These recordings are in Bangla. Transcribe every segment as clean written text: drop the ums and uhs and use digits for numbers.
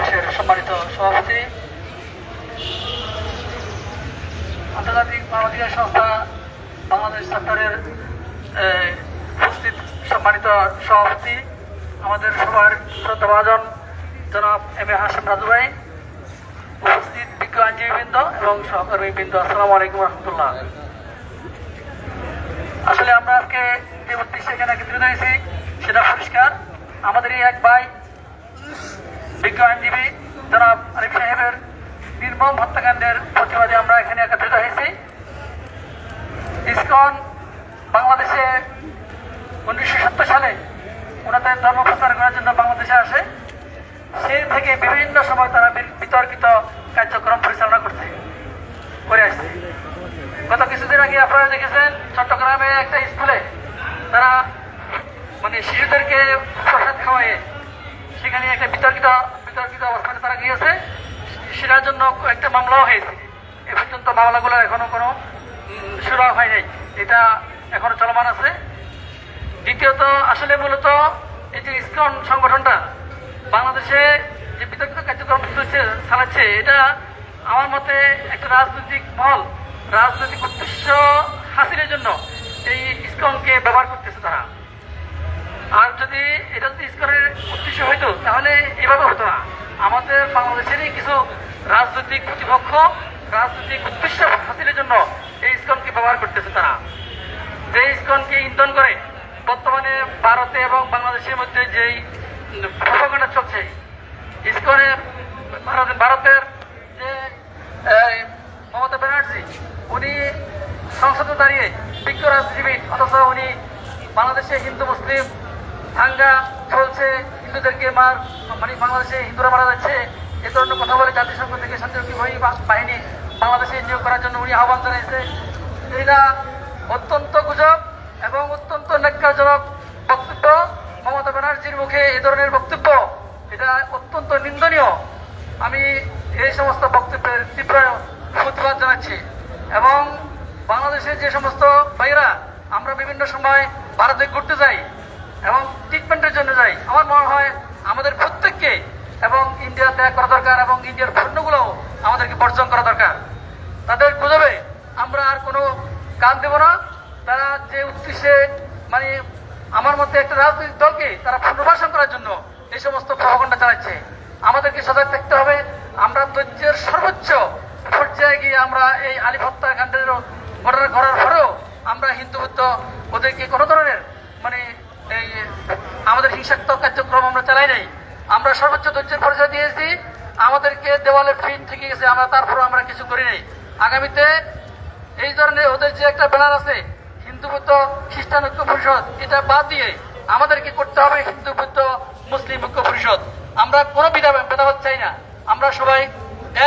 বাংলাদেশের সম্মানিত সভাপতি, আন্তর্জাতিক মানবাধিকার সংস্থা বাংলাদেশ চ্যাপ্টারের উপস্থিত সম্মানিত সভাপতি, আমাদের সবার শ্রদ্ধাভাজন জনাব এম এ হাশেম রাজু ভাই, উপস্থিত বিজ্ঞ আইনজীবীবৃন্দ এবং সহকর্মীবৃন্দ, আসসালামু আলাইকুম রহমতুল্লাহ। আসলে আমরা আজকে যে উদ্দেশ্যে এখানে একত্রিত হয়েছি সেটা পরিষ্কার। আমাদেরই এক ভাই বিজ্ঞ আইনজীবী জনাব আরিফ সাহেবের নির্মম হত্যাকাণ্ডের প্রতিবাদে আমরা এখানে একত্রিত হয়েছি। ইসকন বাংলাদেশে 1970 সালে ওনাদের ধর্ম প্রচার করার জন্য বাংলাদেশে আসে। সেই থেকে বিভিন্ন সময় তারা বিতর্কিত কার্যক্রম পরিচালনা করে আসছে। গত কিছুদিন আগে আপনারা দেখেছেন চট্টগ্রামে একটা স্কুলে তারা শিশুদেরকে প্রসাদ খাওয়ায় সেখানে একটা বিতর্কিত অবস্থানে তারা গিয়েছে। সেটার জন্য একটা মামলাও হয়েছে। এ পর্যন্ত মামলাগুলো এখনো কোনো শুরু হয় নাই, এটা এখনো চলমান আছে। দ্বিতীয়ত, আসলে মূলত এই যে ইসকন সংগঠনটা বাংলাদেশে যে বিতর্কিত কার্যক্রম চালাচ্ছে, এটা আমার মতে একটা রাজনৈতিক মহল রাজনৈতিক উদ্দেশ্য হাসিলের জন্য এই ইসকনকে ব্যবহার করতেছে তারা। আর যদি এটা যদি ইসকনের উদ্দেশ্য হইতো তাহলে এভাবে হতো না। আমাদের বাংলাদেশেরই কিছু রাজনৈতিক প্রতিপক্ষ রাজনৈতিক উদ্দেশ্য হাসিলের জন্য এই ইসকনকে ব্যবহার করতেছে তারা। যে ইসকনকে ইন্ধন করে বর্তমানে ভারতে এবং বাংলাদেশের মধ্যে যেই প্রপাগান্ডা চলছে, ইসকনের ভারতের যে মমতা ব্যানার্জি, উনি সংসদে দাঁড়িয়ে বিজ্ঞ রাজনীতিবিদ, অথচ উনি বাংলাদেশে হিন্দু মুসলিম দাঙ্গা চলছে, হিন্দুদেরকে বাংলাদেশে হিন্দুরা মারা যাচ্ছে, এ ধরনের কথা বলে জাতিসংঘ থেকে শান্তিরক্ষী বাহিনী বাংলাদেশে নিয়োগ করার জন্য উনি আহ্বান জানিয়েছে। এটা অত্যন্ত গুজব এবং অত্যন্ত ন্যাক্কারজনক বক্তব্য। মমতা ব্যানার্জির মুখে এ ধরনের বক্তব্য, এটা অত্যন্ত নিন্দনীয়। আমি এই সমস্ত বক্তব্যের তীব্র প্রতিবাদ জানাচ্ছি। এবং বাংলাদেশের যে সমস্ত ভাইরা আমরা বিভিন্ন সময় ভারতে ঘুরতে যাই এবং ট্রিটমেন্টের জন্য যাই, আমার মনে হয় আমাদের প্রত্যেককে এবং ইন্ডিয়া ত্যাগ করা দরকার এবং ইন্ডিয়ার পণ্যগুলো আমাদেরকে বর্জন করা দরকার। তাদের গুজবে আমরা আর কোনো কান দেব না। তারা যে উদ্দেশ্যে আমার মতে একটা রাজনৈতিক দলকে তারা পুনর্বাসন করার জন্য এই সমস্ত প্রভাকাণ্ডা চালাচ্ছে। আমাদেরকে সজাগ থাকতে হবে। আমরা ধৈর্যের সর্বোচ্চ পর্যায়ে গিয়ে আমরা এই আলিফ হত্যাকাণ্ডের ঘটনা করার পরেও আমরা হিন্দু বুদ্ধ ওদেরকে কোনো ধরনের এই আমাদের হিংসাত্মক কার্যক্রম আমরা চালাই নাই। আমরা সর্বোচ্চ ধৈর্যের পরিচয় দিয়েছি। আমাদেরকে দেওয়ালে ফিট থেকে গেছে, আমরা তারপরে আমরা কিছু করি নাই। আগামীতে এই ধরনের ওদের যে একটা ব্যানার আছে হিন্দু বুদ্ধ খ্রিস্টান ঐক্য পরিষদ, এটা বাদ দিয়ে আমাদেরকে করতে হবে হিন্দু বুদ্ধ মুসলিম ঐক্য পরিষদ। আমরা কোনো ভেদাভেদ চাই না। আমরা সবাই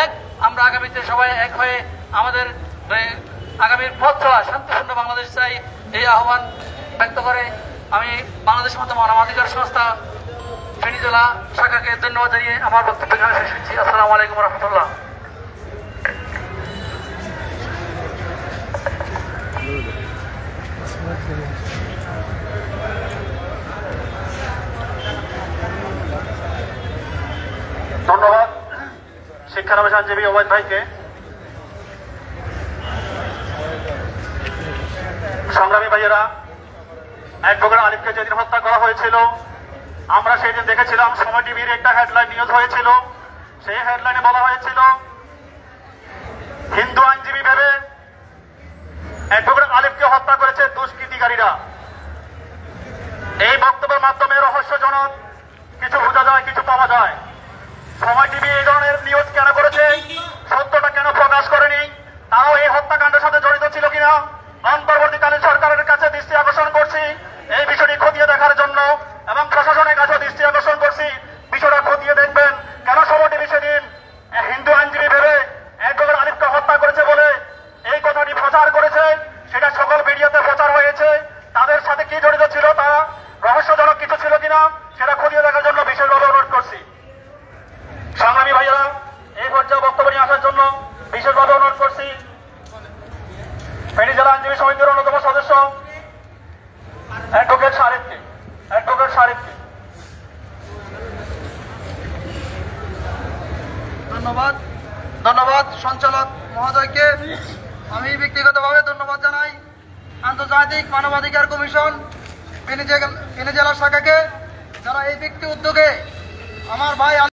এক। আমরা আগামীতে সবাই এক হয়ে আমাদের আগামীর পথ চলা শান্তিপূর্ণ বাংলাদেশ চাই, এই আহ্বান ব্যক্ত করে আমি বাংলাদেশ মতো মানবাধিকার সংস্থা ফেনী জেলা শাখাকে ধন্যবাদ জানিয়ে আমার বক্তব্য এখানে শেষ করছি। আসসালামু আলাইকুম রহমতুল্লাহ। ধন্যবাদ শিক্ষানবিশ আইনজীবী ওবায়দ ভাইকে। সংগ্রামী ভাইয়েরা, অ্যাডভোকেট আলিফকে যেদিন হত্যা করা হয়েছিল আমরা সেই দিন দেখেছিলাম সময় টিভির একটা হেডলাইন নিউজ হয়েছিল। সেই হেডলাইনে বলা হয়েছিল হিন্দু আইনজীবী ভেবে অ্যাডভোকেট আলিফকে হত্যা করেছে দুষ্কৃতিকারীরা। এই বক্তব্যের মাধ্যমে রহস্যজনক কিছু বোঝা যায়, কিছু পাওয়া যায়। সময় টিভি এই ধরনের নিউজ কেন করেছে, সত্যটা কেন প্রকাশ করেনি, তারাও এই হত্যাকাণ্ডের সাথে জড়িত ছিল কিনা অন্তর্বর্তীকালীন সরকারের কাছে দৃষ্টি আকর্ষণ করছি এই বিষয়টি খতিয়ে দেখার জন্য, এবং প্রশাসনের কাছে দৃষ্টি আকর্ষণ করছি বিষয়টা খতিয়ে দেখবেন। কেন সময় টিভি সেদিন হিন্দু আইনজীবী ভেবে অ্যাডভোকেট আলিফকে হত্যা করেছে বলে এই কথাটি প্রচার করেছে, সেটা সকল মিডিয়াতে প্রচার হয়েছে। তাদের সাথে কি জড়িত ছিল, তারা রহস্যজনক কিছু ছিল কিনা সেটা খতিয়ে দেখার জন্য বিশেষভাবে অনুরোধ করছি। সংগ্রামী ভাইয়েরা, এই পর্যায়ে বক্তব্য নিয়ে আসার জন্য বিশেষভাবে অনুরোধ করছি ফেনী জেলা আইনজীবী সমিতির অন্যতম সদস্য অ্যাডভোকেট শারিফকে। ধন্যবাদ। ধন্যবাদ সঞ্চালক মহোদয়কে। আমি ব্যক্তিগতভাবে ধন্যবাদ জানাই আন্তর্জাতিক মানবাধিকার কমিশন ফেনী জেলা শাখাকে, যারা এই ব্যক্তি উদ্যোগে আমার ভাই